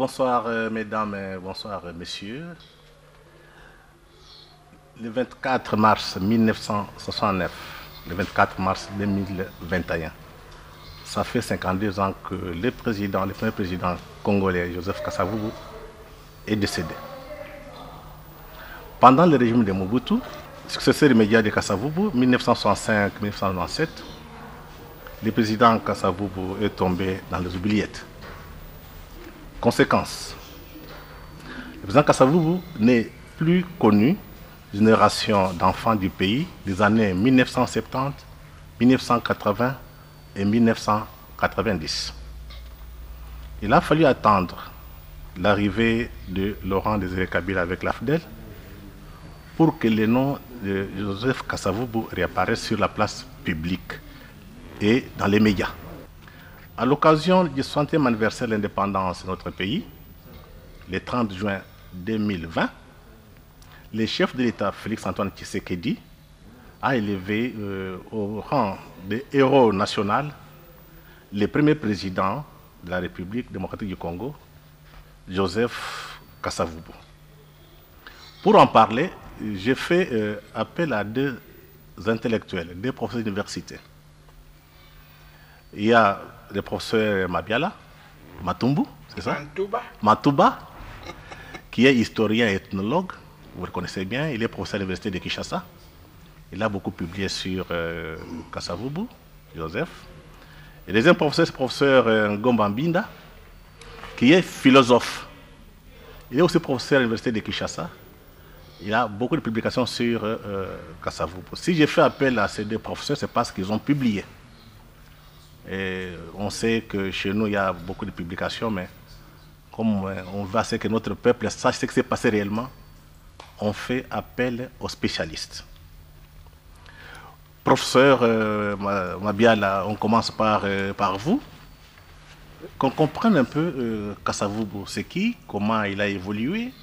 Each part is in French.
Bonsoir mesdames et bonsoir messieurs. Le 24 mars 1969, le 24 mars 2021, ça fait 52 ans que le premier président congolais, Joseph Kasavubu, est décédé. Pendant le régime de Mobutu, successeur immédiat de Kasavubu, 1965-1997, le président Kasavubu est tombé dans les oubliettes. Conséquence, le président Kasavubu n'est plus connu d'une génération d'enfants du pays des années 1970, 1980 et 1990. Il a fallu attendre l'arrivée de Laurent Désiré Kabila avec l'AFDEL pour que le nom de Joseph Kasavubu réapparaisse sur la place publique et dans les médias. À l'occasion du 60e anniversaire de l'indépendance de notre pays, le 30 juin 2020, le chef de l'État, Félix-Antoine Tshisekedi, a élevé au rang de héros national le premier président de la République démocratique du Congo, Joseph Kasavubu. Pour en parler, j'ai fait appel à deux intellectuels, deux professeurs d'université. Il y a le professeur Mabiala, Matumbu, c'est ça? Matouba, qui est historien et ethnologue, vous le connaissez bien, il est professeur à l'université de Kinshasa. Il a beaucoup publié sur Kasavubu, Joseph. Et le deuxième professeur, c'est le professeur Ngomba Mbinda, qui est philosophe. Il est aussi professeur à l'université de Kinshasa. Il a beaucoup de publications sur Kasavubu. Si j'ai fait appel à ces deux professeurs, c'est parce qu'ils ont publié. Et on sait que chez nous, il y a beaucoup de publications, mais comme on veut assez que notre peuple sache ce qui s'est passé réellement, on fait appel aux spécialistes. Professeur Mabiala, on commence par vous. Qu'on comprenne un peu Kasavubu, c'est qui, comment il a évolué,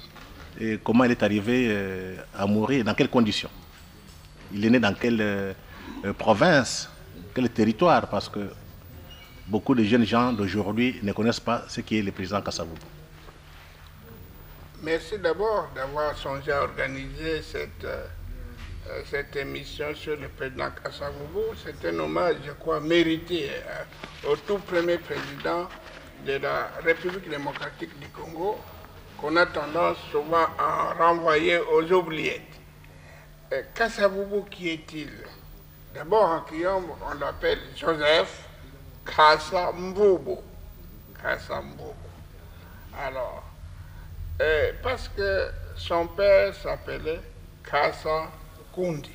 et comment il est arrivé à mourir, dans quelles conditions. Il est né dans quelle province, quel territoire, parce que beaucoup de jeunes gens d'aujourd'hui ne connaissent pas ce qui est le président Kasavubu. Merci d'abord d'avoir songé à organiser cette émission sur le président Kasavubu. C'est un hommage, je crois, mérité au tout premier président de la République démocratique du Congo, qu'on a tendance souvent à renvoyer aux oubliettes. Kasavubu, qui est-il? D'abord, en Kiyombe, on l'appelle Joseph Kasavubu. Alors, parce que son père s'appelait Kasa Kundi.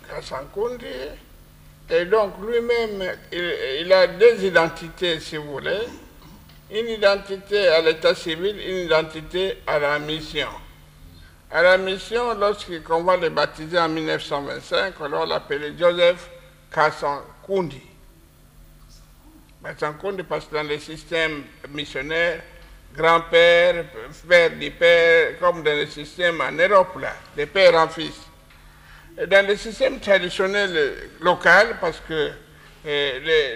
Kasa Kundi. Et donc lui-même, il a deux identités, si vous voulez. Une identité à l'état civil, une identité à la mission. À la mission, lorsqu'on va le baptiser en 1925, on va l'appeler Joseph Kasakundi. Kasakundi parce que dans les systèmes missionnaires, grand-père, père du père, comme dans les systèmes en Europe, là, des pères en fils. Et dans les systèmes traditionnels locaux, parce que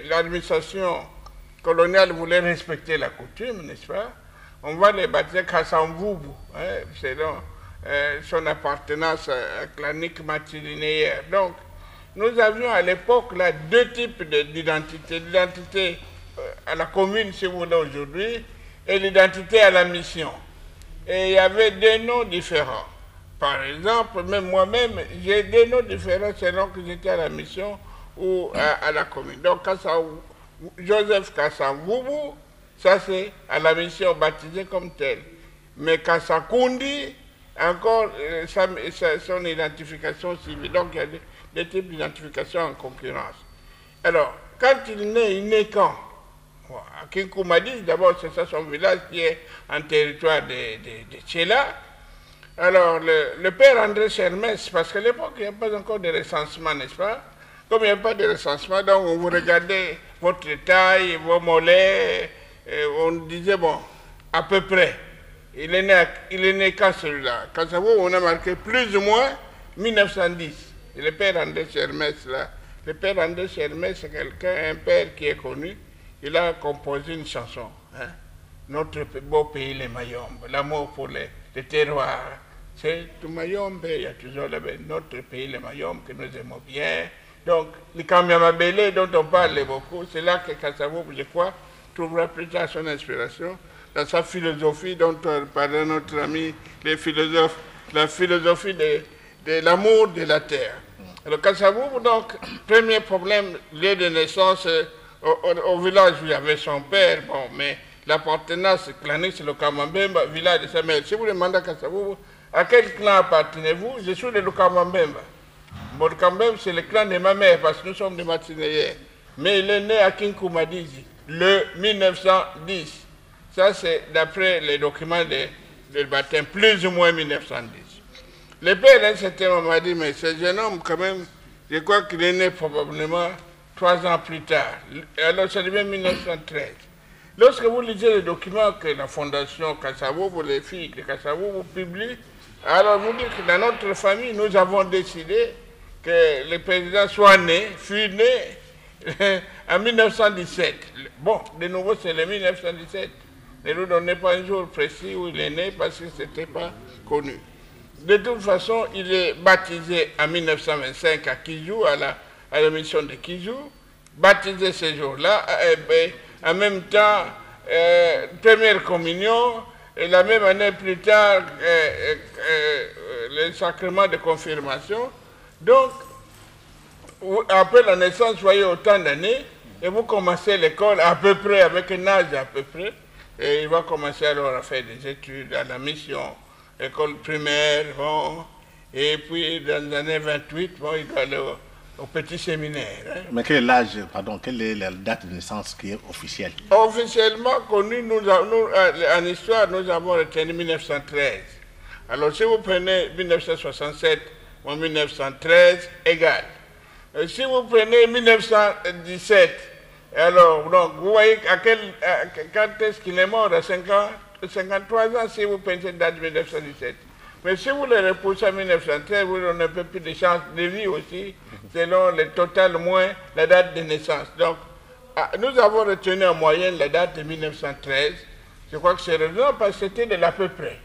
l'administration coloniale voulait respecter la coutume, n'est-ce pas? On va les baptiser Kasamvubu, selon son appartenance clanique matrilinéaire. Donc, nous avions à l'époque là deux types d'identité. L'identité à la commune, si vous voulez, aujourd'hui, et l'identité à la mission. Et il y avait des noms différents. Par exemple, même moi-même, j'ai des noms différents selon que j'étais à la mission ou à la commune. Donc, Joseph Kasavubu, ça c'est à la mission baptisé comme tel. Mais Kasakundi, encore son identification civile. Donc il y a des types d'identification en concurrence. Alors, quand il naît quand? À Kinkoumadi, d'abord c'est ça son village qui est en territoire de Tchéla. Alors le père André Hermès, parce qu'à l'époque il n'y a pas encore de recensement, n'est-ce pas? Comme il n'y a pas de recensement, donc vous regardez votre taille, vos mollets, on disait bon, à peu près. Il est né quand celui-là? Quand ça vaut, on a marqué plus ou moins 1910. Et le père André Hermès, là, le père André Hermès, c'est quelqu'un, un père qui est connu, il a composé une chanson. Hein? Notre beau pays, les Mayombe, l'amour pour les terroirs. C'est tout Mayombe, il y a toujours notre pays, les Mayombe, que nous aimons bien. Donc, le Kamiamabele dont on parle beaucoup, c'est là que Kassavou, je crois, trouvera plus tard son inspiration dans sa philosophie dont parlait notre ami les philosophes, la philosophie de l'amour de la terre. Alors Kassavou, donc, premier problème, lieu de naissance au village où il y avait son père, bon, mais l'appartenance clanique, c'est le Kamambemba, village de sa mère. Si vous demandez à Kassavou, à quel clan appartenez-vous? Je suis de Lukamambemba. Bon, Lukamambemba, c'est le clan de ma mère, parce que nous sommes des Martinayens. Mais il est né à Kinkoumadizi, le 1910. Ça, c'est d'après les documents de baptême, plus ou moins 1910. Le père, à un certain moment, m'a dit, mais ce jeune homme, quand même, je crois qu'il est né probablement 3 ans plus tard. Alors, ça devient 1913. Lorsque vous lisez les documents que la Fondation Kassavou, pour les filles de Kassavou, vous publie, alors vous dites que dans notre famille, nous avons décidé que le président soit né, fut né en 1917. Bon, de nouveau, c'est le 1917. Ne nous donnez pas un jour précis où il est né parce que ce n'était pas connu. De toute façon, il est baptisé en 1925 à Kijou, à la mission de Kijou. Baptisé ce jour-là, en même temps, première communion, et la même année plus tard, le sacrement de confirmation. Donc, après la naissance, vous voyez autant d'années, et vous commencez l'école à peu près, avec un âge à peu près, et il va commencer alors à faire des études à la mission, école primaire, bon, et puis dans les années 28, bon, il va aller au petit séminaire. Hein. Mais quel est l'âge, pardon, quelle est la date de naissance qui est officielle? Officiellement connue, nous, en histoire, nous avons retenu 1913. Alors si vous prenez 1967 ou 1913, égal. Si vous prenez 1917, alors, donc, vous voyez quand est-ce qu'il est mort, à 53 ans, si vous pensez date 1917. Mais si vous le repoussez en 1913, vous donnez un peu plus de chances de vie aussi, selon le total moins la date de naissance. Donc, nous avons retenu en moyenne la date de 1913. Je crois que c'est raisonnable parce que c'était de l'à peu près.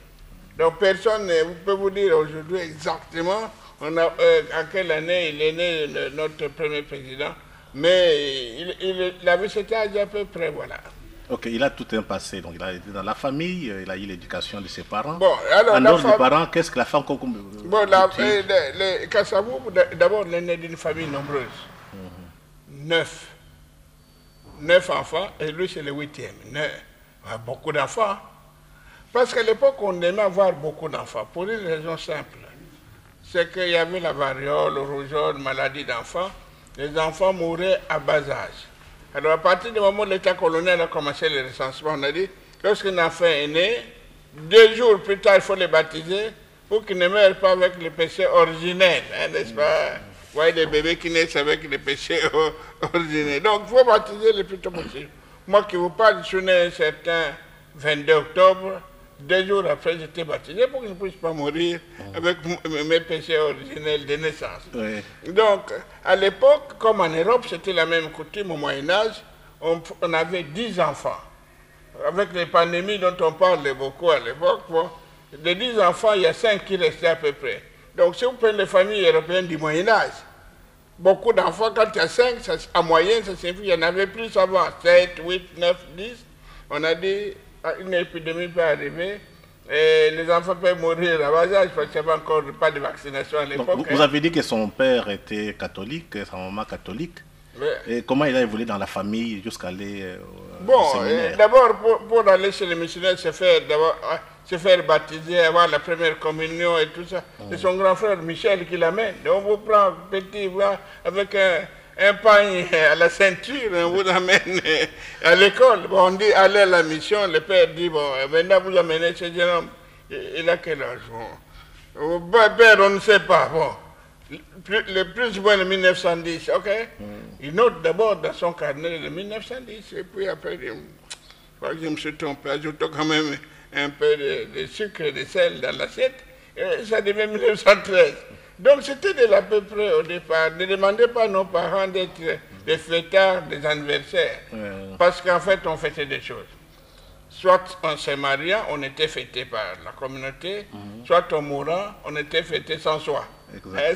Donc, personne ne peut vous dire aujourd'hui exactement en quelle année il est né notre premier président. Mais il avait cet âge à peu près, voilà. Ok, il a tout un passé. Donc, il a été dans la famille, il a eu l'éducation de ses parents. Bon, alors, en dehors des parents, qu'est-ce que la femme comme bon, Kassavou, d'abord, il est né d'une famille nombreuse. 9 enfants, et lui, c'est le 8e. Beaucoup d'enfants. Parce qu'à l'époque, on aimait avoir beaucoup d'enfants, pour une raison simple. C'est qu'il y avait la variole, le rougeole, maladie d'enfants. Les enfants mouraient à bas âge. Alors à partir du moment où l'État colonial a commencé le recensement, on a dit, lorsqu'un enfant est né, 2 jours plus tard, il faut le baptiser pour qu'il ne meure pas avec le péché originel, hein, n'est-ce pas? Vous voyez des bébés qui naissent avec le péché originel. Donc il faut baptiser le plus tôt possible. Moi qui vous parle, je suis né un certain 22 octobre, 2 jours après, j'étais baptisé pour que je ne puisse pas mourir avec mes péchés originels de naissance. Oui. Donc, à l'époque, comme en Europe, c'était la même coutume au Moyen-Âge, on avait 10 enfants. Avec les pandémies dont on parle beaucoup à l'époque, bon, de 10 enfants, il y a 5 qui restaient à peu près. Donc, si vous prenez les familles européennes du Moyen-Âge, beaucoup d'enfants, quand il y a 5, en moyenne, ça signifie qu'il y en avait plus avant, 7, 8, 9, 10. On a dit, une épidémie peut arriver, et les enfants peuvent mourir à bas âge parce qu'il n'y avait encore pas de vaccination à l'époque. Vous avez dit que son père était catholique, sa maman catholique. Et comment il a évolué dans la famille jusqu'à aller au séminaire? D'abord, pour aller chez les missionnaires, se faire baptiser, avoir la première communion et tout ça, c'est son grand frère Michel qui l'amène. Donc on vous prend petit, avec un pagne à la ceinture, on vous amène à l'école. Bon, on dit allez à la mission, le père dit, bon, maintenant vous amenez ce jeune homme, il a quel âge? Bon, père, on ne sait pas, bon. Le plus ou moins de 1910, ok? Il note d'abord dans son carnet de 1910, et puis après, je crois que je me suis trompé, ajoutant quand même un peu de sucre et de sel dans l'assiette, et ça devient 1913. Donc c'était de l'à peu près au départ. Ne demandez pas à nos parents d'être des fêtards, des anniversaires. Parce qu'en fait, on fêtait des choses. Soit en se mariant, on était fêté par la communauté, soit en mourant, on était fêté sans soi. Mais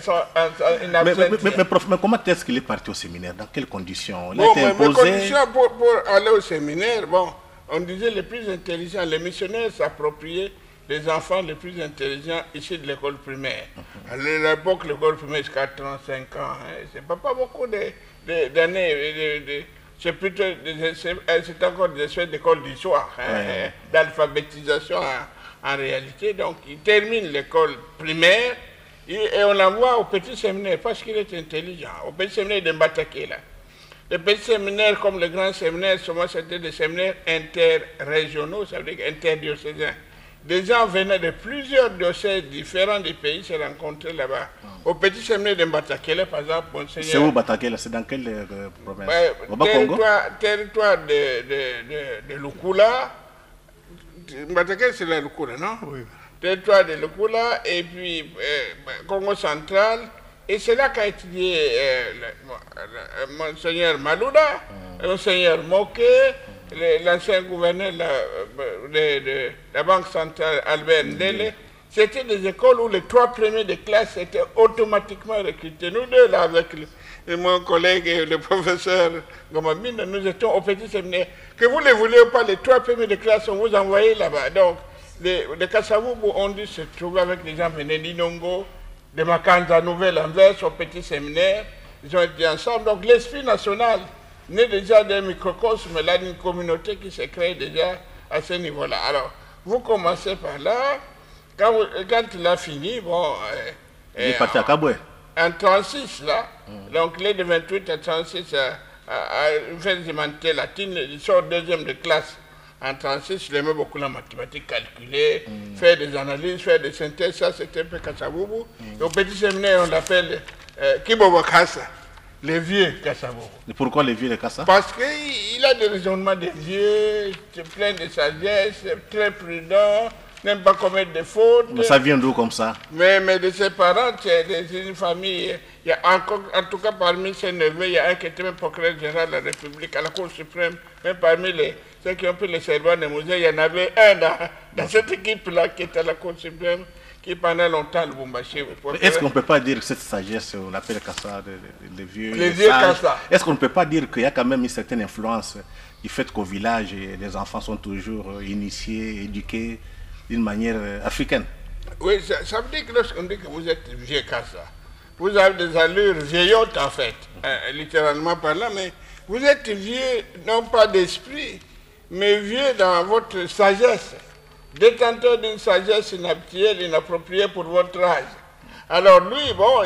comment est-ce qu'il est parti au séminaire? Dans quelles conditions? Il a été imposé... imposé... Les conditions pour aller au séminaire, bon, on disait les plus intelligents, les missionnaires s'appropriaient les enfants les plus intelligents issus de l'école primaire. À l'époque, l'école primaire jusqu'à 35 ans, c'est pas beaucoup d'années. C'est plutôt, c'est encore des espèces d'école du soir, d'alphabétisation en réalité. Donc, il termine l'école primaire et on l'envoie au petit séminaire parce qu'il est intelligent, au petit séminaire de Mbatake, là. Les petits séminaires, comme les grands séminaires, souvent c'était des séminaires interrégionaux, ça veut dire interdiocésains. Des gens venaient de plusieurs diocèses différents du pays se rencontraient là-bas. Au petit séminaire de Mbatakele, par exemple, Monseigneur... C'est où Mbatakele? C'est dans quelle province? Au territoire de Lukula. Mbatakele, c'est la Lukula, non? Oui. Territoire de Lukula, et puis Congo central. Et c'est là qu'a étudié Monseigneur Malouda, Monseigneur Moké, l'ancien gouverneur de la Banque centrale Albert Ndele. C'était des écoles où les 3 premiers de classe étaient automatiquement recrutés. Nous deux, là, avec mon collègue et le professeur Gomamine, nous étions au petit séminaire. Que vous ne vouliez pas, les 3 premiers de classe, on vous envoyait là-bas. Donc, les Kassavoubou ont dû se trouver avec des gens venus d'Inongo, de Makanza Nouvelle-Anvers, au petit séminaire. Ils ont été ensemble. Donc, l'esprit national naît déjà d'un microcosme, là, d'une communauté qui s'est créée déjà à ce niveau-là. Alors, vous commencez par là. Quand il a fini, bon... il est parti à Kaboué. En 36, là, donc il est de 28 à 36 à faire des humanités latines, il sort deuxième de classe. En 36, il aimait beaucoup la mathématique, calculer, faire des analyses, faire des synthèses, ça c'était un peu Kassavoubou. Au petit séminaire, on l'appelle Kibobo Kassa, les vieux Kassavoubou. Et pourquoi les vieux de Kassa? Parce qu'il a des raisonnements des vieux, plein de sagesse, très prudent, n'aime pas commettre des fautes. Mais ça vient d'où comme ça? Mais de ses parents, c'est une famille. Il y a encore, en tout cas parmi ses neveux, il y a un qui était même procureur général de la République, à la Cour suprême. Même parmi ceux qui ont pris les servants des musées, il y en avait un dans cette équipe-là qui était à la Cour suprême, qui pendant longtemps le Bumbashi. Est-ce qu'on ne peut pas dire que cette sagesse, on l'appelle Kassa, les vieux sages, est-ce qu'on ne peut pas dire qu'il y a quand même une certaine influence du fait qu'au village, les enfants sont toujours initiés, éduqués d'une manière africaine? Oui, ça veut dire que lorsqu'on dit que vous êtes vieux Kassa, vous avez des allures vieillottes en fait, littéralement parlant, mais vous êtes vieux non pas d'esprit, mais vieux dans votre sagesse, détenteur d'une sagesse inhabituelle, inappropriée pour votre âge. Alors lui, bon,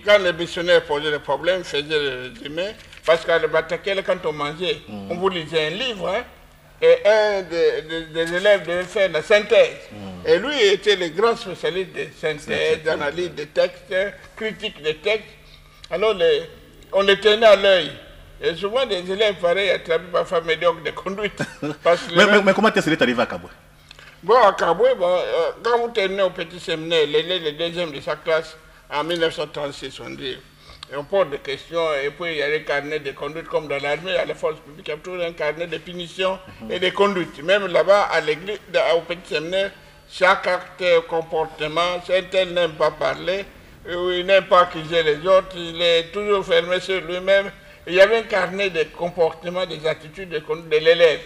quand les missionnaires posaient des problèmes, faisait le résumé, parce qu'à Batakele, quand on mangeait, on vous lisait un livre, hein, et un des élèves devait faire la synthèse. Et lui était le grand spécialiste de synthèse, d'analyse des textes, critique des textes. Alors on les tenait à l'œil. Et souvent des élèves pareils attrapés parfois médiocres de conduite. Mais comment est-ce qu'il est arrivé à Kaboué? Bon, à Kaboué, quand vous terminez au petit séminaire, le deuxième de sa classe, en 1936, on dit, et on pose des questions, et puis il y a des carnets de conduite, comme dans l'armée, à la force publique, il y a toujours un carnet de punition et de conduite. Même là-bas, à l'église, au petit séminaire, chaque acte, comportement, si un tel n'aime pas parler, ou il n'aime pas accuser les autres, il est toujours fermé sur lui-même. Il y avait un carnet de comportement, des attitudes de conduite de l'élève.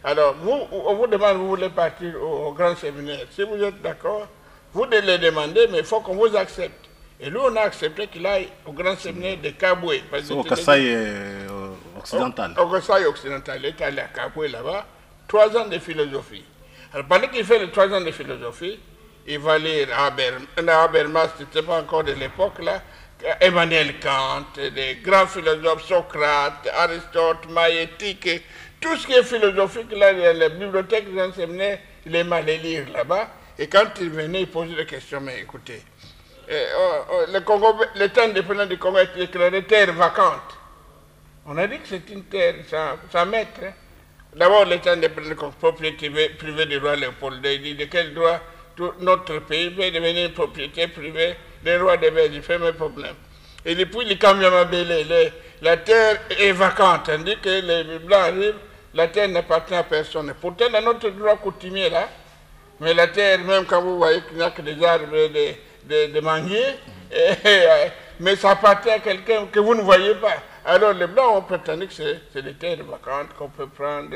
Alors, on vous demande, vous voulez partir au grand séminaire. Si vous êtes d'accord, vous devez le demander, mais il faut qu'on vous accepte. Et lui, on a accepté qu'il aille au grand séminaire de Kaboué. Au Kasaï occidental. Au Kasaï occidental. Il est allé à Kaboué là-bas, 3 ans de philosophie. Alors, pendant qu'il fait les 3 ans de philosophie, il va lire Habermas, ce n'était pas encore de l'époque là, Emmanuel Kant, des grands philosophes, Socrate, Aristote, Maïétique, tout ce qui est philosophique là, dans la bibliothèque d'un séminaire, il aime aller lire là-bas. Et quand il venait, il posait des questions, mais écoutez, le temps indépendant du Congo est déclaré terre vacante. On a dit que c'est une terre sans maître. Hein. D'abord, le temps indépendant du Congo, propriété privée du roi Léopold II, il dit de quel droit notre pays peut devenir propriété privée des rois des Belges, il fait mes problèmes. Et depuis, les camions belés, la terre est vacante, tandis que les Blancs arrivent, la terre n'appartient à personne. Pourtant, dans notre droit coutumier, là, mais la terre, même quand vous voyez qu'il n'y a que des arbres, des manguiers, mais ça appartient à quelqu'un que vous ne voyez pas. Alors les Blancs ont prétendu que c'est des terres vacantes qu'on peut prendre,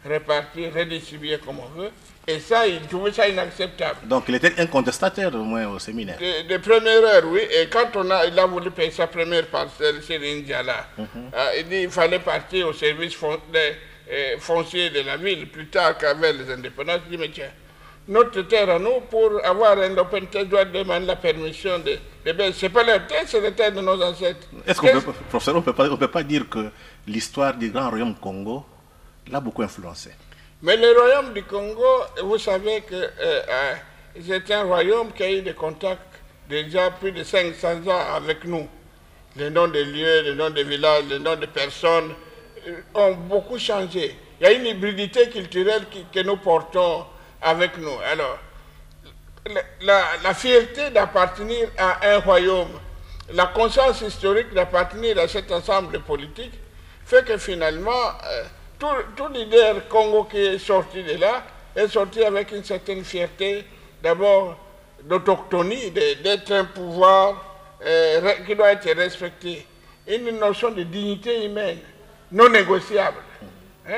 répartir, redistribuer comme on veut. Et ça, ils trouvaient ça inacceptable. Donc il était un contestataire au moins au séminaire. De première heure, oui. Et quand il a voulu payer sa première parcelle chez l'Indiala, il dit qu'il fallait partir au service foncier de la ville, plus tard qu'avec les indépendances. Il dit, mais tiens, notre terre à nous, pour avoir un open test, doit demander la permission de ce n'est pas leur terre, c'est la terre de nos ancêtres. Est-ce qu'on peut, professeur, on peut pas dire que l'histoire du grand royaume Congo l'a beaucoup influencé? Mais le royaume du Congo, vous savez que c'est un royaume qui a eu des contacts déjà plus de 500 ans avec nous. Les noms des lieux, les noms des villages, les noms des personnes ont beaucoup changé. Il y a une hybridité culturelle que nous portons avec nous. Alors, la fierté d'appartenir à un royaume, la conscience historique d'appartenir à cet ensemble politique fait que finalement, tout leader Congo qui est sorti de là est sorti avec une certaine fierté, d'abord d'autochtonie, d'être un pouvoir qui doit être respecté, une notion de dignité humaine non négociable,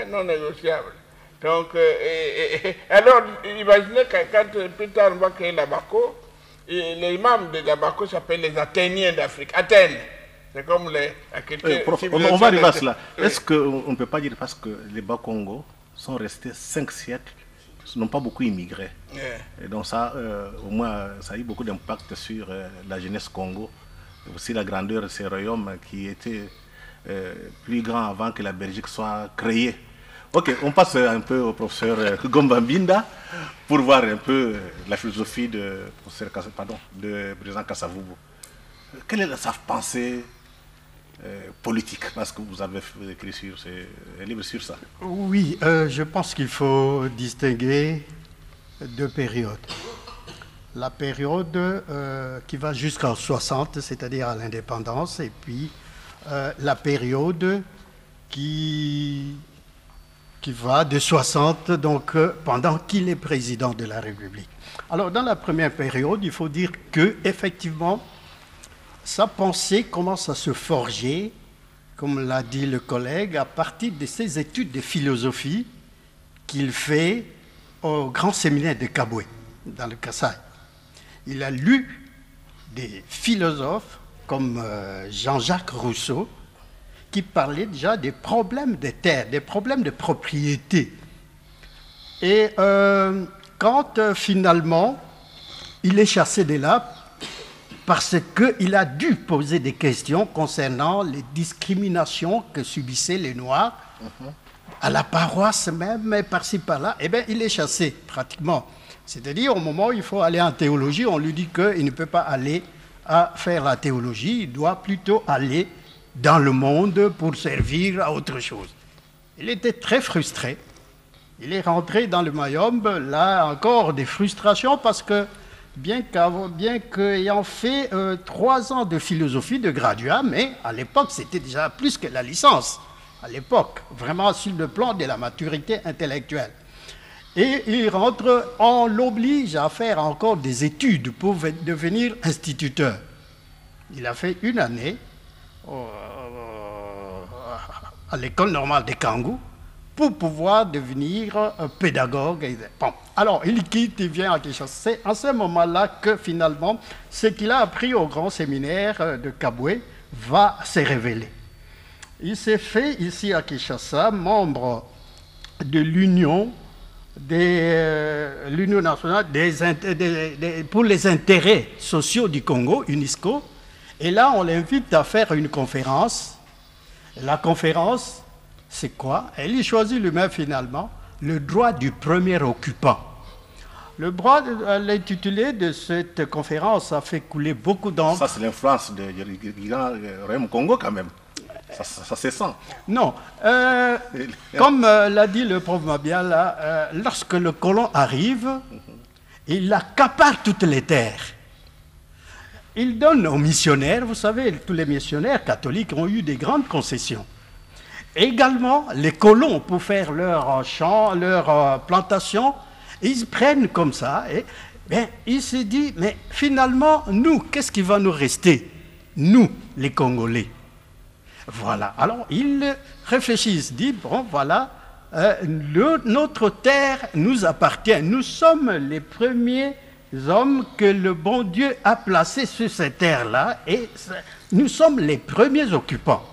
non négociable. Donc, alors, imaginez quand plus tard on va créer la Bako, les imams de la Bako s'appellent les Athéniens d'Afrique. Athènes, c'est comme la culture. On va arriver à cela. Oui. Est-ce qu'on ne peut pas dire parce que les Bas-Congo sont restés 5 siècles, n'ont pas beaucoup immigré. Et donc ça, au moins, ça a eu beaucoup d'impact sur la jeunesse Congo. Aussi la grandeur de ces royaumes qui étaient plus grands avant que la Belgique soit créée. Ok, on passe un peu au professeur Gomba Mbinda pour voir un peu la philosophie de président Kasavubu. Quelle est sa pensée politique? Parce que vous avez écrit un livre sur ça. Oui, je pense qu'il faut distinguer 2 périodes. La période qui va jusqu'en 60, c'est-à-dire à l'indépendance, et puis la période qui va de 60, donc pendant qu'il est président de la République. Alors, dans la première période, il faut dire que effectivement, sa pensée commence à se forger, comme l'a dit le collègue, à partir de ses études de philosophie qu'il fait au grand séminaire de Kabwe, dans le Kasaï. Il a lu des philosophes comme Jean-Jacques Rousseau, qui parlait déjà des problèmes de terre, des problèmes de propriété. Et quand finalement, il est chassé de là, parce qu'il a dû poser des questions concernant les discriminations que subissaient les Noirs, à la paroisse même, par-ci, par-là, eh bien, il est chassé, pratiquement. C'est-à-dire, au moment où il faut aller en théologie, on lui dit qu'il ne peut pas aller à faire la théologie, il doit plutôt aller dans le monde pour servir à autre chose. Il était très frustré. Il est rentré dans le Mayombe, là encore des frustrations parce que bien qu'ayant fait 3 ans de philosophie de graduat, mais à l'époque c'était déjà plus que la licence, à l'époque, vraiment sur le plan de la maturité intellectuelle. Et il rentre, on l'oblige à faire encore des études pour devenir instituteur. Il a fait 1 année à l'école normale de Kangou pour pouvoir devenir pédagogue. Bon. Alors, il quitte, il vient à Kinshasa. C'est à ce moment-là que finalement, ce qu'il a appris au grand séminaire de Kabwe va se révéler. Il s'est fait ici à Kinshasa membre de l'Union nationale pour les intérêts sociaux du Congo, UNESCO. Et là, on l'invite à faire une conférence. La conférence, c'est quoi? Elle y choisit lui-même finalement le droit du premier occupant. Le droit, l'intitulé de cette conférence a fait couler beaucoup d'encre. Ça, c'est l'influence du royaume Congo quand même. Ça se sent. Non. Comme l'a dit le prof Mabiala, lorsque le colon arrive, il accapare toutes les terres. il donne aux missionnaires, vous savez, tous les missionnaires catholiques ont eu des grandes concessions. Également, les colons, pour faire leurs champs, leurs plantations, ils prennent comme ça. Et bien, il se dit, mais finalement, nous, qu'est-ce qui va nous rester? Nous, les Congolais. Voilà. Alors, ils réfléchissent, disent, bon, voilà, notre terre nous appartient. Nous sommes les premiers hommes que le bon Dieu a placés sur cette terre-là et nous sommes les premiers occupants.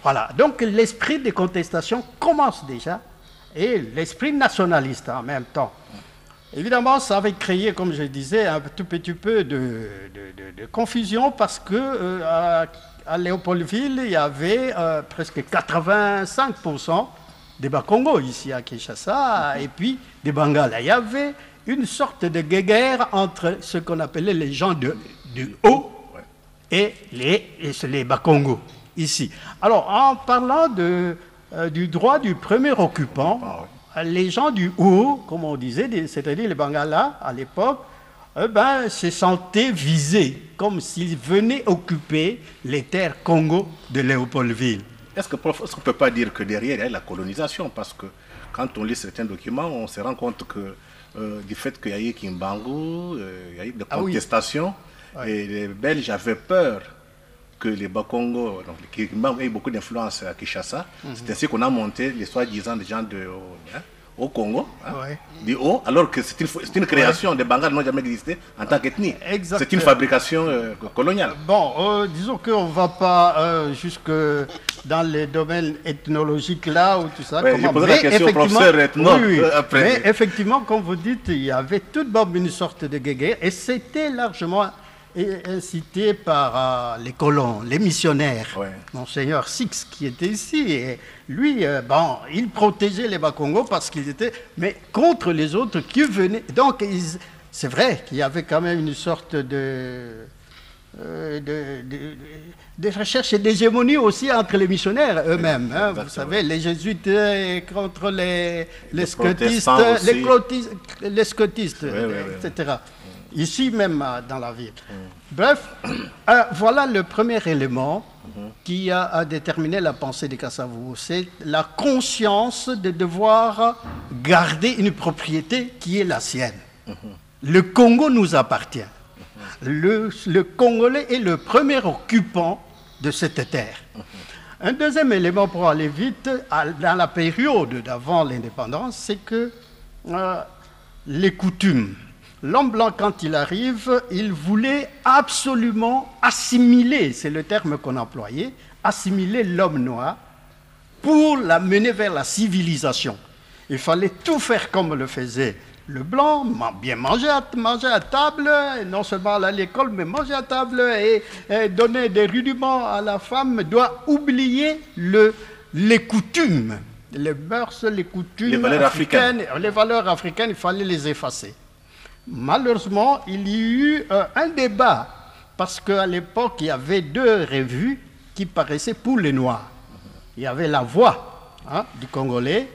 Voilà, donc l'esprit de contestation commence déjà et l'esprit nationaliste en même temps. Évidemment, ça avait créé, comme je disais, un tout petit peu de confusion parce que à Léopoldville, il y avait presque 85% des Bakongo ici à Kinshasa et puis des Bangala. Il y avait une sorte de guéguerre entre ce qu'on appelait les gens du haut et les Bakongo. Ici. Alors, en parlant du droit du premier occupant, les gens du haut, comme on disait, c'est-à-dire les Bangala à l'époque, se sentaient visés, comme s'ils venaient occuper les terres Congo de Léopoldville. Est-ce qu'on ne peut pas dire que derrière, il y a la colonisation? Parce que quand on lit certains documents, on se rend compte que du fait qu'il y a eu Kimbangu, il y a eu des contestations, et les Belges avaient peur que les Bakongo, donc les Kimbangu aient beaucoup d'influence à Kinshasa. C'est ainsi qu'on a monté les soi-disant des gens au Congo, du haut, alors que c'est une création. Les Bangala n'ont jamais existé en tant qu'ethnie. C'est une fabrication coloniale. Bon, disons qu'on ne va pas jusque dans les domaines ethnologiques là ou tout ça. Je poserai la question au professeur ethno après. Mais effectivement, comme vous dites, il y avait tout de même une sorte de guéguerre et c'était largement incité par les colons, les missionnaires. Monseigneur Six qui était ici. Et lui, il protégeait les Bakongo parce qu'ils étaient, mais contre les autres qui venaient. Donc, c'est vrai qu'il y avait quand même une sorte de recherche et d'hégémonie aussi entre les missionnaires eux-mêmes. Vous savez, les jésuites contre les scotistes, les scotistes, etc. Ici même dans la ville. Bref, voilà le premier élément qui a déterminé la pensée de Kasavubu. C'est la conscience de devoir garder une propriété qui est la sienne. Le Congo nous appartient. Le Congolais est le premier occupant de cette terre. Un deuxième élément pour aller vite, dans la période d'avant l'indépendance, c'est que les coutumes. L'homme blanc, quand il arrive, il voulait absolument assimiler, c'est le terme qu'on employait, assimiler l'homme noir pour l'amener vers la civilisation. Il fallait tout faire comme le faisait le blanc, bien manger à table, non seulement aller à l'école, mais manger à table et donner des rudiments à la femme, doit oublier les coutumes, les mœurs, les coutumes, les valeurs africaines, il fallait les effacer. Malheureusement, il y a eu un débat, parce qu'à l'époque, il y avait deux revues qui paraissaient pour les Noirs. Il y avait La Voix du Congolais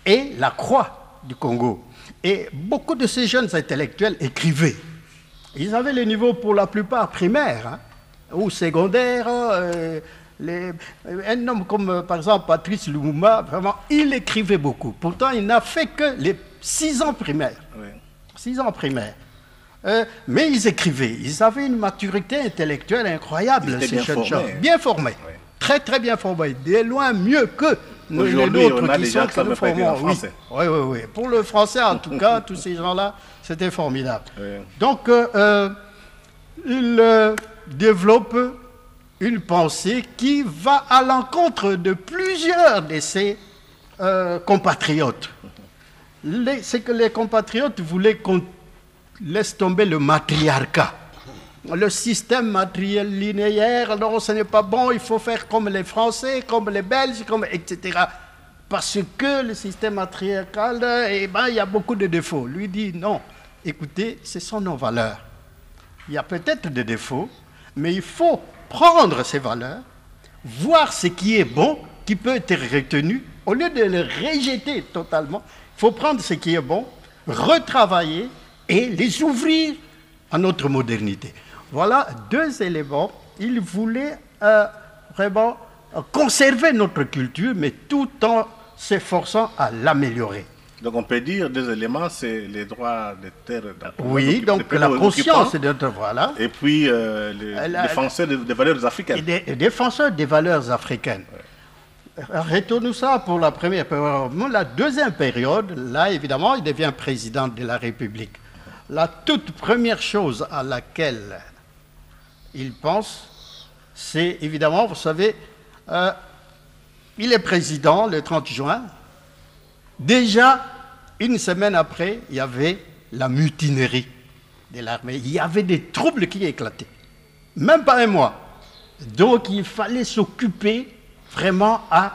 et La Croix du Congo. Et beaucoup de ces jeunes intellectuels écrivaient. Ils avaient le niveau pour la plupart primaire ou secondaire. Un homme comme, par exemple, Patrice Lumumba, vraiment, il écrivait beaucoup. Pourtant, il n'a fait que les 6 ans primaires. 6 ans primaires. Mais ils écrivaient. Ils avaient une maturité intellectuelle incroyable, ces jeunes gens. Bien formés. Très, très bien formés. De loin mieux que les autres qui sont que nous formons. Oui. Pour le français, en tout cas, tous ces gens-là, c'était formidable. Donc, ils développent une pensée qui va à l'encontre de plusieurs de ses compatriotes. C'est que les compatriotes voulaient qu'on laisse tomber le matriarcat. Le système matrilinéaire, non, ce n'est pas bon, il faut faire comme les Français, comme les Belges, etc. Parce que le système matriarcal, il y a beaucoup de défauts. Lui dit non, écoutez, ce sont nos valeurs. Il y a peut-être des défauts, mais il faut prendre ces valeurs, voir ce qui est bon, qui peut être retenu, au lieu de le rejeter totalement. Il faut prendre ce qui est bon, retravailler et les ouvrir à notre modernité. Voilà deux éléments. Il voulait vraiment conserver notre culture, mais tout en s'efforçant à l'améliorer. Donc on peut dire deux éléments, c'est les droits des terres. Oui, donc la conscience de notre voilà. Et puis les défenseurs des valeurs africaines. Les défenseurs des valeurs africaines. Ouais. Retournons ça pour la première période. La deuxième période, là évidemment, il devient président de la République. La toute première chose à laquelle il pense, c'est évidemment, vous savez, il est président le 30 juin. Déjà, une semaine après, il y avait la mutinerie de l'armée. Il y avait des troubles qui éclataient. Même pas un mois. Donc, il fallait s'occuper vraiment à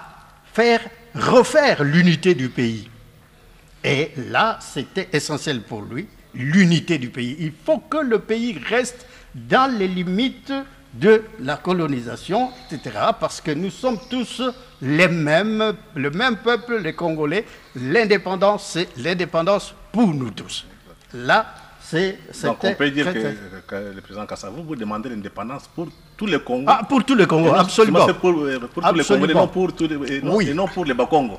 refaire l'unité du pays. Et là, c'était essentiel pour lui, l'unité du pays. Il faut que le pays reste dans les limites de la colonisation, etc. Parce que nous sommes tous les mêmes, le même peuple, les Congolais. L'indépendance, c'est l'indépendance pour nous tous. Là, donc on peut dire que le président Kasavubu vous demandez l'indépendance pour tous les Congos. Ah, pour tous les Congos, absolument. C'est pour tous les Congolais, non pour tous les, oui. Et non pour les Bakongo.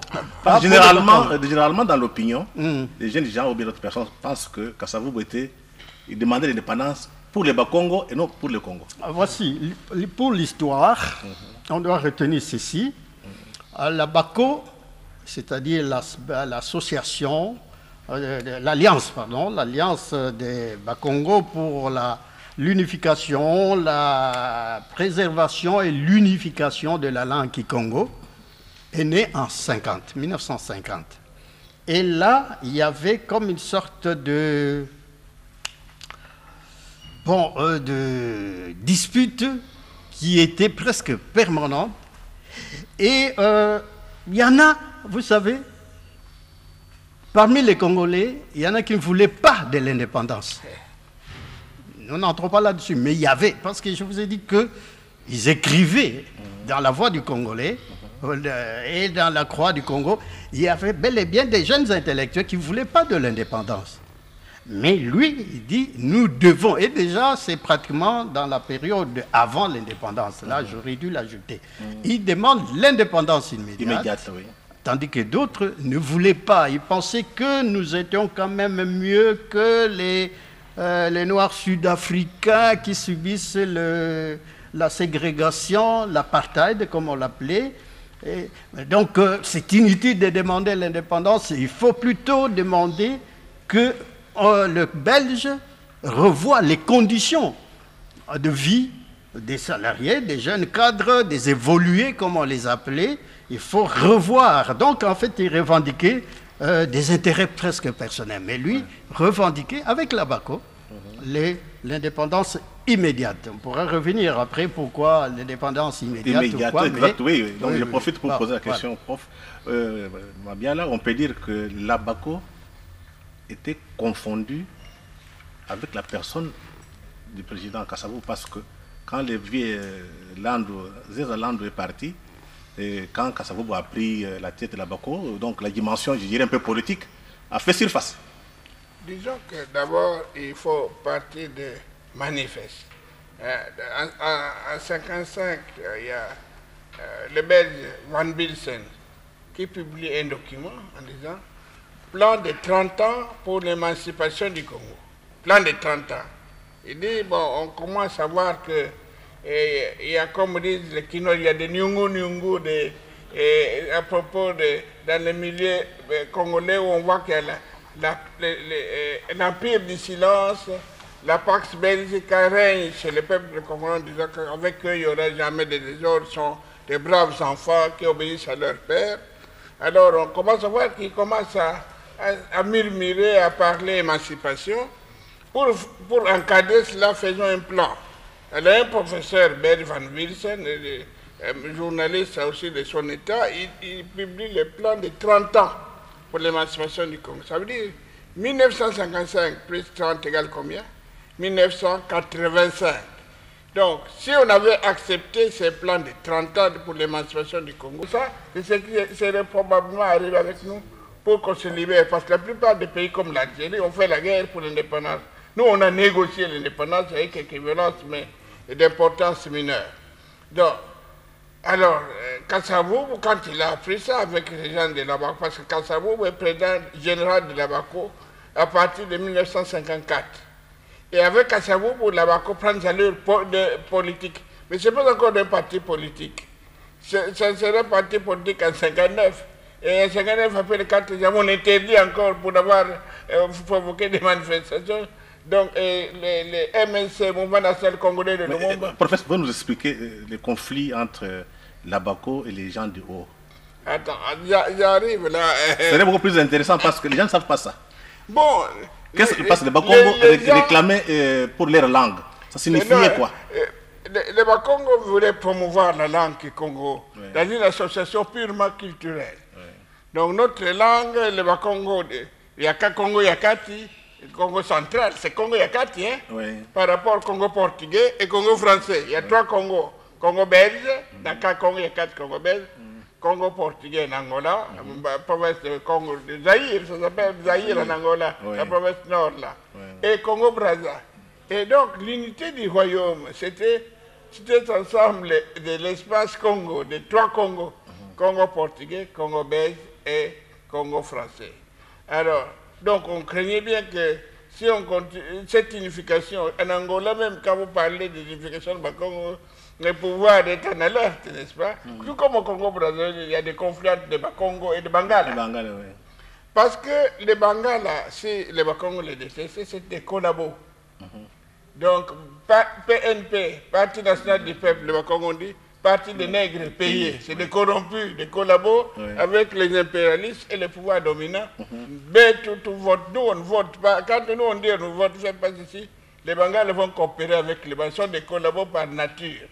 Généralement, dans l'opinion, les jeunes gens ou bien d'autres personnes pensent que Kasavubu il demandait l'indépendance pour les Bakongo et non pour le Congo. Voici, pour l'histoire, on doit retenir ceci. La Bako, c'est-à-dire l'association, l'alliance des Bakongo pour l'unification, la préservation et l'unification de la langue kikongo, est née en 1950. Et là, il y avait comme une sorte de dispute qui était presque permanente. Et il y en a, vous savez, parmi les Congolais, il y en a qui ne voulaient pas de l'indépendance. Nous n'entrons pas là-dessus, mais il y avait, parce que je vous ai dit qu'ils écrivaient dans la Voix du Congolais et dans la Croix du Congo, il y avait bel et bien des jeunes intellectuels qui ne voulaient pas de l'indépendance. Mais lui, il dit, nous devons, et déjà c'est pratiquement dans la période avant l'indépendance, là j'aurais dû l'ajouter, il demande l'indépendance immédiate, oui. Tandis que d'autres ne voulaient pas, ils pensaient que nous étions quand même mieux que les Noirs sud-africains qui subissent la ségrégation, l'apartheid comme on l'appelait. Donc c'est inutile de demander l'indépendance, il faut plutôt demander que le Belge revoit les conditions de vie des salariés, des jeunes cadres, des évolués, comme on les appelait. Il faut revoir. Donc, en fait, il revendiquait des intérêts presque personnels. Mais lui, revendiquait, avec la Bako, l'indépendance immédiate. On pourra revenir après pourquoi l'indépendance immédiate. Exact, oui. Donc, je profite pour poser la question, prof. Bien là, on peut dire que la Bako était confondu avec la personne du président Kasavubu, parce que quand le vieux Zéza Landou est parti, et quand Kasavubu a pris la tête de la Bako, donc la dimension, je dirais un peu politique, a fait surface. Disons que d'abord, il faut partir de manifeste. En 1955, il y a le Belge Van Bilsen qui publie un document en disant plan de 30 ans pour l'émancipation du Congo. Plan de 30 ans. Il dit, bon, on commence à voir que il y a, comme disent les Kinois, il y a des nyungu à propos dans le milieu congolais où on voit qu'il y a l'empire du silence, la Pax Belgica règne chez le peuple congolais en disant qu'avec eux, il n'y aura jamais de désordre, ils sont des braves enfants qui obéissent à leur père. Alors on commence à voir qu'ils commencent à murmurer, à parler émancipation. Pour encadrer cela, faisons un plan. Il y a un professeur, Bert Van Wilson, un journaliste aussi de son état, il publie le plan de 30 ans pour l'émancipation du Congo. Ça veut dire 1955 plus 30 égale combien? 1985. Donc, si on avait accepté ces plans de 30 ans pour l'émancipation du Congo, ça, c'est ce qui serait probablement arrivé avec nous pour qu'on se libère. Parce que la plupart des pays comme l'Algérie ont fait la guerre pour l'indépendance. Nous, on a négocié l'indépendance avec quelques violences, mais d'importance mineure. Donc, alors, Kasavubu, quand il a appris ça avec les gens de Labako, parce que Kasavubu est président général de Labako à partir de 1954. Et avec Kasavubu, Labako prend sa allure politique. Mais ce n'est pas encore un parti politique. Ça serait un parti politique en 59. Et en 59, après les 4 ans, on interdit encore pour avoir provoqué des manifestations. Donc, les MNC, Mouvement National Congolais de Lumumba. Professeur, vous nous expliquer les conflits entre Labako et les gens du haut? Attends, j'arrive là. C'est beaucoup plus intéressant parce que les gens ne savent pas ça. Bon. Qu'est-ce que parce que les Bakongo réclamaient pour leur langue? Ça signifiait quoi? Les Bakongo voulaient promouvoir la langue Congo dans une association purement culturelle. Donc, notre langue, les Bakongo, Yaka Congo Yakati, Congo central, c'est Congo Yakati, hein, par rapport au Congo portugais et Congo français. Il y a 3 Congos. Congo belge, Dakar Congo Yakati, Congo belge, Congo portugais en Angola, la province de Congo de Zaïre, ça s'appelle Zaïre en Angola, la province nord là, et Congo Brazza. Et donc l'unité du royaume, c'était ensemble de l'espace Congo, de 3 Congos, Congo portugais, Congo belge et Congo français. Alors, donc on craignait bien que si on continue cette unification, en Angola même, quand vous parlez de l'unification de Congo, le pouvoir est en alerte, n'est-ce pas? Tout comme au Congo-Brazzaville, il y a des conflits entre les Bakongo et les Bangala. Parce que les Bangala, si les Bakongo les détestaient, c'est des collabos. Donc, PNP, Parti national du peuple, les Bakongo dit, Parti des nègres payés, c'est des corrompus, des collabos avec les impérialistes et les pouvoirs dominants. Mais tout vote, nous on ne vote pas. Quand nous on dit nous vote, faites pas ici. Les Bangales vont coopérer avec les Bangales, sont des collabos par nature.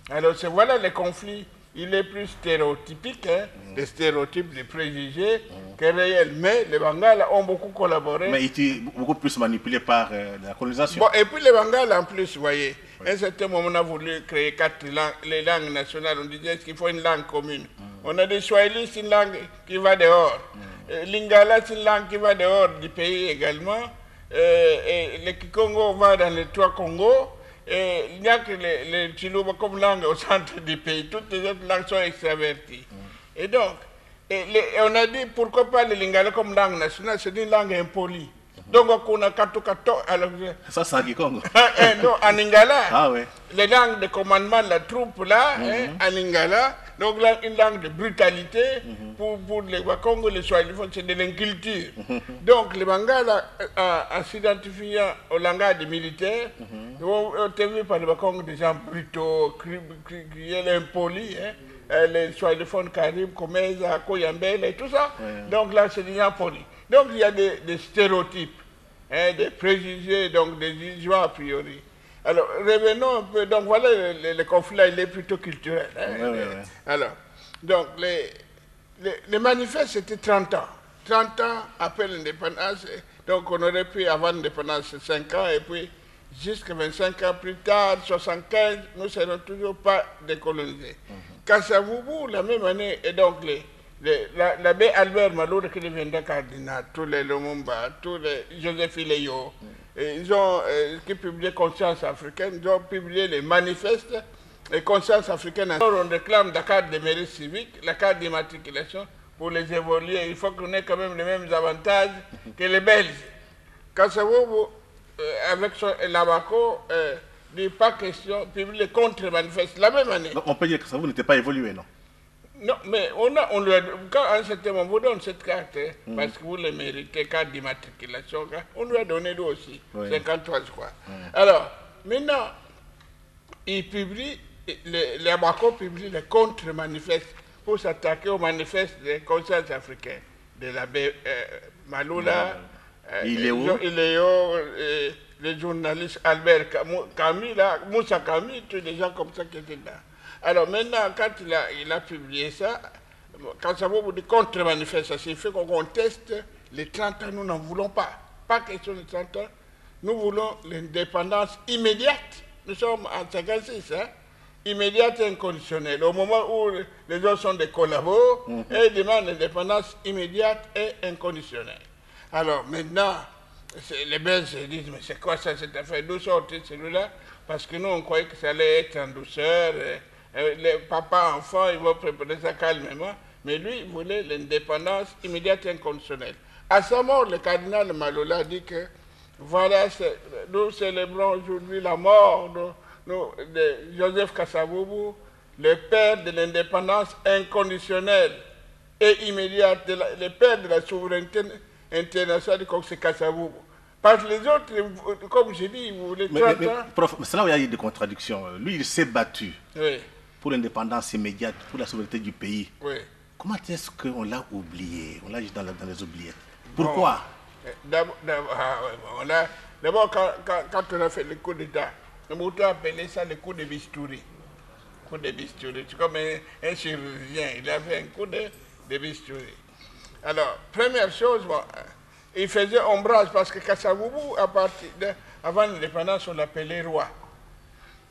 Alors voilà les conflits, il est plus stéréotypique, hein, des stéréotypes, des préjugés, que réels. Mais les Bangales ont beaucoup collaboré. Mais ils étaient beaucoup plus manipulés par la colonisation. Bon, et puis les Bangales en plus, vous voyez, à un certain moment on a voulu créer 4 langues, les langues nationales, on disait qu'il faut une langue commune. On a des Swahili, c'est une langue qui va dehors. Lingala, c'est une langue qui va dehors du pays également. Et le Kikongo va dans les 3 Congos, et il n'y a que les Chiluba comme langue au centre du pays. Toutes les autres langues sont extraverties. Et donc, on a dit pourquoi pas le Lingala comme langue nationale, c'est une langue impolie. Donc, on a kato. Ça, c'est en Kikongo. Non, en Lingala, ouais. Les langues de commandement de la troupe là, en Lingala, donc là, une langue de brutalité, pour les Bakongo, les Swahili, c'est de l'inculture. Donc les Bangala, en s'identifiant au langage des militaires, ont été vus par les Bakongo des gens brutaux, cruels, impolis, les Swahiliphones Karim, Komeza, Koyambele et tout ça. Donc là, c'est des gens polis. Donc il y a des stéréotypes, des préjugés, donc des jugements a priori. Alors, revenons un peu. Donc, voilà, le conflit là, il est plutôt culturel. Alors, donc, les manifestes, c'était 30 ans. 30 ans après l'indépendance. Donc, on aurait pu, avant l'indépendance, 5 ans, et puis, jusqu'à 25 ans plus tard, 75, nous ne serons toujours pas décolonisés. Kasavubu, la même année, et donc, l'abbé Albert Maloure, qui deviendra cardinal, tous les Lumumba, tous les Joseph Ileyo, ils ont qui publié Conscience africaine, ils ont publié les manifestes et Conscience africaine. Alors on réclame la carte de mérite civique, la carte d'immatriculation pour les évoluer. Il faut qu'on ait quand même les mêmes avantages que les Belges. Kasavubu, avec Labako, dit pas question, publie les contre-manifestes la même année. Donc on peut dire que Kasavubu n'était pas évolué, non? Non, mais on lui a, quand à un certain moment, on vous donne cette carte, parce que vous le méritez, carte d'immatriculation, on lui a donné lui aussi, 53, je crois. Alors, maintenant, il publie, les Abako publie les contre-manifestes pour s'attaquer aux manifestes des consciences africaines, de l'abbé Maloula, Iléo, les journalistes Albert Camus, Moussa Camus, tous les gens comme ça qui étaient là. Alors maintenant, quand il a publié ça, quand ça vous dit contre-manifestation, il fait qu'on conteste les 30 ans, nous n'en voulons pas. Pas question de 30 ans. Nous voulons l'indépendance immédiate. Nous sommes en 56, hein? Immédiate et inconditionnelle. Au moment où les autres sont des collabos, et ils demandent l'indépendance immédiate et inconditionnelle. Alors maintenant, Les Belges se disent, mais c'est quoi ça, cette affaire? D'où sorti celui-là? Parce que nous, on croyait que ça allait être en douceur. Les papas, enfants, ils vont préparer ça calmement. Mais lui, il voulait l'indépendance immédiate et inconditionnelle. À sa mort, le cardinal Malola dit que voilà, nous célébrons aujourd'hui la mort de Joseph Kasavubu, le père de l'indépendance inconditionnelle et immédiate, le père de la souveraineté internationale du Congo, c'est Kasavubu. Parce que les autres, comme j'ai dit, ils voulaient 30 ans. Prof, c'est là où il y a eu des contradictions. Lui, il s'est battu Oui. pour l'indépendance immédiate, pour la souveraineté du pays. Oui. Comment est-ce qu'on l'a oublié? On l'a juste dans les oubliettes. Pourquoi? D'abord, quand on a fait le coup d'État, on a appelé ça le coup de bistouri. Coup de bistouri. C'est comme un chirurgien. Il a fait un coup de bistouri. Alors, première chose, bon, il faisait ombrage parce que Kasavubu, avant l'indépendance, on l'appelait roi.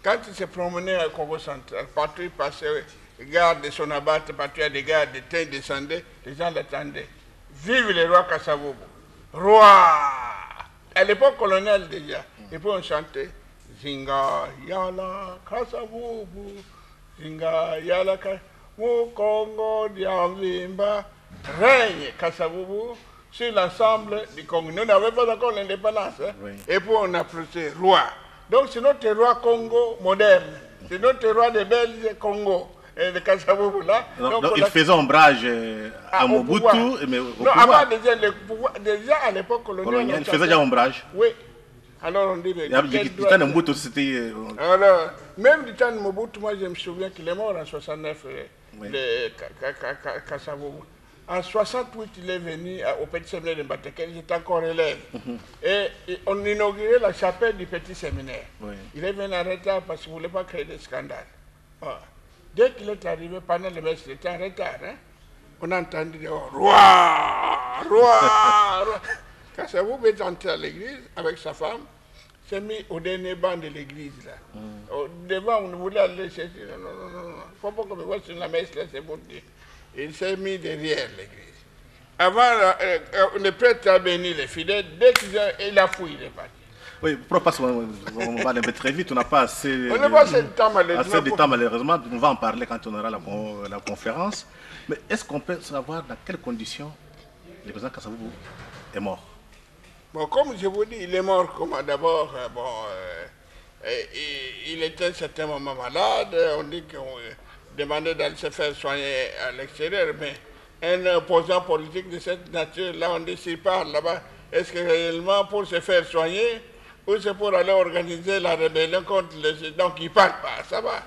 Quand il se promenait au Congo central, partout il passait, garde de son abattre, partout à des gardes, des trains descendaient, les gens l'attendaient. Vive le roi Kasavubu! Roi! À l'époque coloniale déjà. Et puis on chantait Zinga Yala Kasavubu, Zinga Yala Kasavubu, Congo Diamvimba, règne Kasavubu sur l'ensemble du Congo. Nous n'avions pas encore l'indépendance. Hein? Oui. Et puis on appelait roi. Donc c'est notre roi Congo moderne. C'est notre roi des Belges Congo. Et de Kasavubu là. Donc il faisait ombrage à Mobutu. Mais non, avant déjà à l'époque coloniale. Il faisait déjà ombrage. Oui. Alors on dit, mais Mobutu, c'était... Alors, même du temps de Mobutu, moi je me souviens qu'il est mort en 69, oui. Kasavubu. En 68, il est venu au petit séminaire de Mbatekel, j'étais encore élève. Et on inaugurait la chapelle du petit séminaire. Oui. Il est venu en retard parce qu'il ne voulait pas créer de scandale. Voilà. Dès qu'il est arrivé, pendant le messe, il était en retard. Hein? On a entendu dire roi, roi, roi. Kasavubu est entré à l'église avec sa femme, s'est mis au dernier banc de l'église. Devant, on voulait aller chercher. Non, non, non, non. Il ne faut pas qu'on me voie sur la messe, là, c'est bon Dieu. Il s'est mis derrière l'église. Avant, le prêtre a béni les fidèles. Dès qu'il a fouillé, il est parti. Oui, parce qu'on va aller très vite, on n'a pas assez de temps malheureusement. On va en parler quand on aura la conférence. Mais est-ce qu'on peut savoir dans quelles conditions le président Kasavubu est mort? Bon, comme je vous dis, il est mort d'abord. Il était à un certain moment malade. On dit qu'on demandait d'aller se faire soigner à l'extérieur, mais un opposant politique de cette nature-là, on dit s'il part là-bas, est-ce que réellement pour se faire soigner ou c'est pour aller organiser la rébellion contre les... Donc il ne part pas, ça va.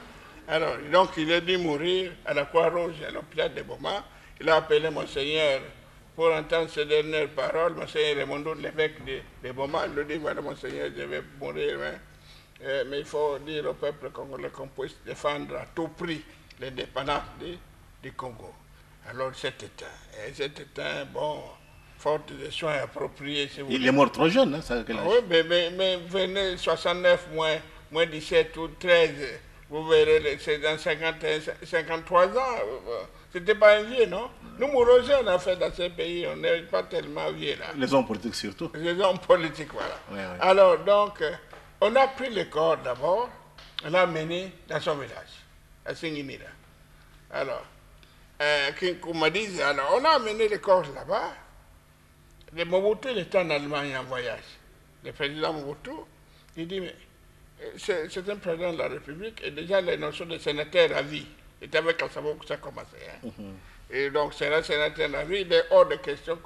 Alors, donc il est dû mourir à la Croix-Rouge, à l'hôpital de Boma. Il a appelé Monseigneur pour entendre ses dernières paroles. Monseigneur Raimondo, l'évêque de Boma, il lui dit, voilà Monseigneur, je vais mourir, hein. Mais il faut dire au peuple congolais qu'on puisse défendre à tout prix l'indépendance du Congo. Alors cet État, bon, faute de soins appropriés, si vous il est mort trop jeune, hein, ça, quel âge? Oui, mais venez 69 moins 17 ou 13, vous verrez, c'est dans 53 ans. C'était pas un vieux, non? Nous mourons jeunes, en fait, dans ce pays, on n'est pas tellement vieux, là. Les hommes politiques surtout. Les hommes politiques, voilà. Oui, oui. Alors, donc, on a pris le corps d'abord, on l'a mené dans son village, à Singimira. Alors, alors, on a amené le corps là-bas. Le Mobutu, il était en Allemagne en voyage. Le président Mobutu, il dit, mais c'est un président de la République, et déjà les notions de sénateur à vie, c'était avec Kasavubu que ça commençait. Hein. Et donc, c'est un sénateur à vie, il est hors de question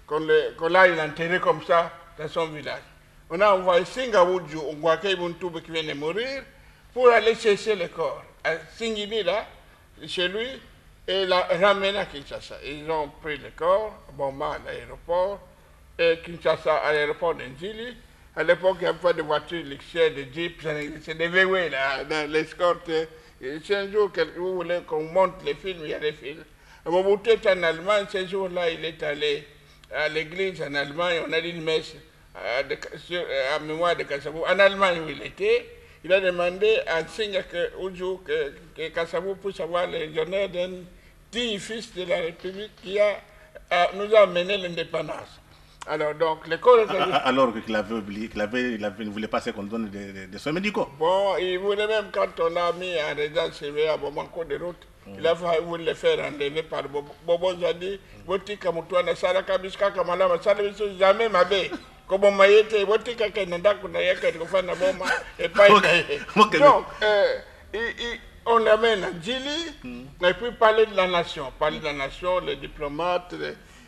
qu'on l'aille l'enterrer comme ça dans son village. On a envoyé Singawuju, Ngwake Buntoube qui vient de mourir, pour aller chercher le corps. À Singini, là, chez lui, et l'a ramené à Kinshasa. Ils ont pris le corps, Boma à l'aéroport, et Kinshasa à l'aéroport d'Njili. À l'époque, il n'y avait pas de voitures luxueuses, de jeeps, c'est des VW, là, dans l'escorte. C'est un jour que vous voulez qu'on monte les films, il y a des films. Mobutu est en Allemagne, ce jour-là, il est allé à l'église en Allemagne, on a dit une messe à mémoire de Kasavubu. En Allemagne où il était, il a demandé à Singa que Kasavubu puisse avoir les honneurs d'un digne fils de la République qui nous a amené l'indépendance. Alors, donc, l'école... Alors qu'il avait oublié, il ne voulait pas qu'on donne des soins médicaux. Bon, il voulait même, quand on l'a mis en résidence surveillée à Bomanko de route, il a voulu le faire enlever par Bobo Zadi, Botika Moutouana, Saraka Biska Kamalama, Sarabis, jamais m'avait. Comme on m'a été, Botika Kanada, Kunayaka, Kofana Boma, et pas. Donc, on l'amène à Djili, et puis parler de la nation. Parler de la nation, les diplomates,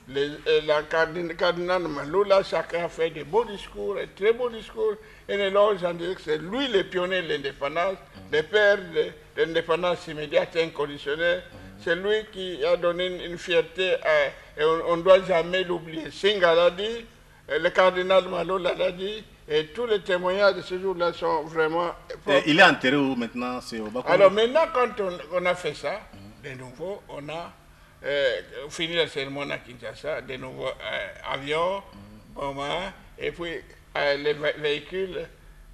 la cardinal Maloula, chacun a fait des beaux discours, des très beaux discours. Et les loges ont dit que c'est lui le pionnier de l'indépendance, le père de l'indépendance immédiate et inconditionnelle. C'est lui qui a donné une fierté, et on ne doit jamais l'oublier. Singa l'a dit, le cardinal Maloula l'a dit, et tous les témoignages de ce jour-là sont vraiment... Il est enterré où maintenant? Alors maintenant, quand on a fait ça, de nouveau, on a fini la cérémonie à Kinshasa, de nouveaux avions, et puis les véhicules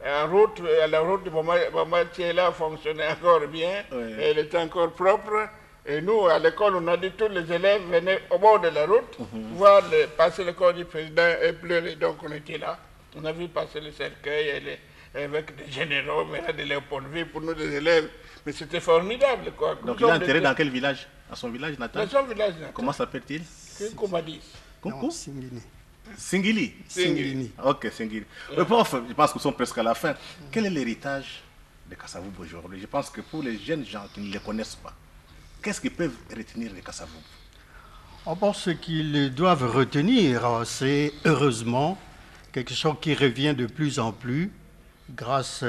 en route, la route de Boma-Tiela fonctionnait encore bien, et elle était encore propre. Et nous, à l'école, on a dit tous les élèves venaient au bord de la route, voir passer le corps du président et pleurer. Donc on était là, on a vu passer le cercueil avec des généraux, de Léopoldville pour nous, des élèves. Mais c'était formidable, quoi. Donc il est enterré dans quel village? À son village natal? Dans son village natal. Comment s'appelle-t-il? Koumadis. Singili. Singili. Singili. Ok, Singili. Prof, je pense que nous sommes presque à la fin. Quel est l'héritage de Kasavubu aujourd'hui? Je pense que pour les jeunes gens qui ne les connaissent pas, qu'est-ce qu'ils peuvent retenir de Kasavubu? Ce qu'ils doivent retenir, c'est heureusement quelque chose qui revient de plus en plus grâce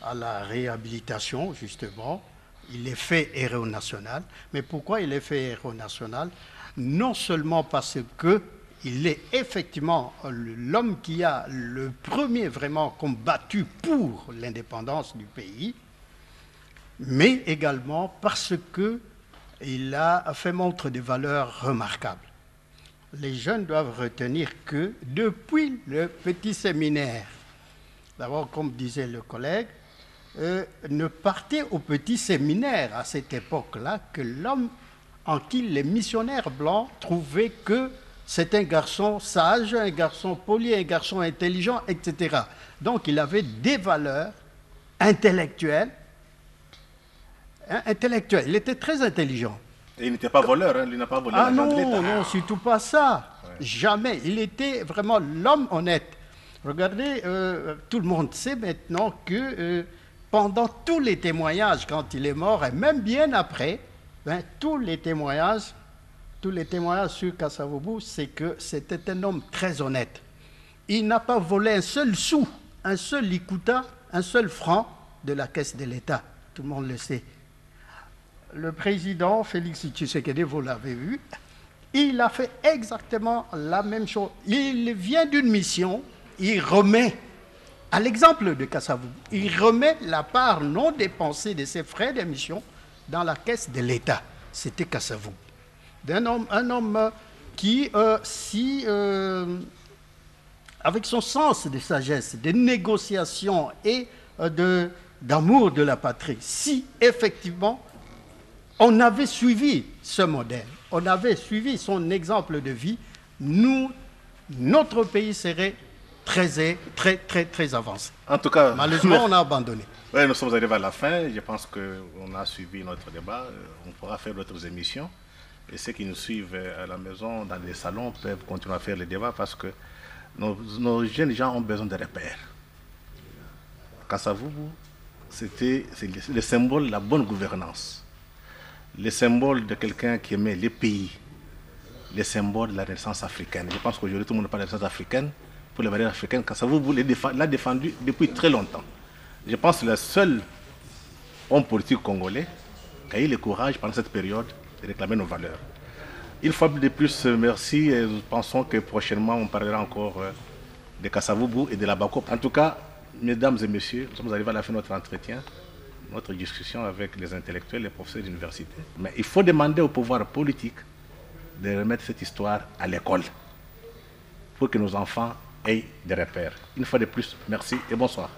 à la réhabilitation, justement. Il est fait héros national. Mais pourquoi il est fait héros national? Non seulement parce qu'il est effectivement l'homme qui a le premier vraiment combattu pour l'indépendance du pays, mais également parce qu'il a fait montre de valeurs remarquables. Les jeunes doivent retenir que depuis le petit séminaire, d'abord, comme disait le collègue, ne partait au petit séminaire à cette époque-là que l'homme en qui les missionnaires blancs trouvaient que c'est un garçon sage, un garçon poli, un garçon intelligent, etc. Donc il avait des valeurs intellectuelles. Il était très intelligent. Et il n'était pas voleur, hein? Il n'a pas volé l'argent de l'État. Non, surtout pas ça. Ouais. Jamais. Il était vraiment l'homme honnête. Regardez, tout le monde sait maintenant que pendant tous les témoignages, quand il est mort, et même bien après, tous les témoignages sur Kasavubu, c'est que c'était un homme très honnête. Il n'a pas volé un seul sou, un seul likuta, un seul franc de la caisse de l'État. Tout le monde le sait. Le président Félix Tshisekedi, vous l'avez vu, il a fait exactement la même chose. Il vient d'une mission, il remet, à l'exemple de Kasavubu, il remet la part non dépensée de ses frais de mission dans la caisse de l'État. C'était Kasavubu. Un homme qui, avec son sens de sagesse, de négociation et d'amour de la patrie, si effectivement on avait suivi ce modèle, on avait suivi son exemple de vie, notre pays serait très avancé. En tout cas, malheureusement, on a abandonné. Oui, nous sommes arrivés à la fin. Je pense qu'on a suivi notre débat. On pourra faire d'autres émissions. Et ceux qui nous suivent à la maison, dans les salons, peuvent continuer à faire les débats parce que nos jeunes gens ont besoin de repères. Kasavubu, c'est le symbole de la bonne gouvernance, le symbole de quelqu'un qui aimait les pays, le symbole de la Renaissance africaine. Je pense qu'aujourd'hui, tout le monde parle de la Renaissance africaine. Pour les valeurs africaines, Kasavubu l'a défendu depuis très longtemps. Je pense que le seul homme politique congolais qui a eu le courage pendant cette période de réclamer nos valeurs. Une fois de plus, merci et nous pensons que prochainement on parlera encore de Kasavubu et de la Bako. En tout cas, mesdames et messieurs, nous sommes arrivés à la fin de notre entretien, notre discussion avec les intellectuels, les professeurs d'université. Mais il faut demander au pouvoir politique de remettre cette histoire à l'école pour que nos enfants aient des repères. Une fois de plus, merci et bonsoir.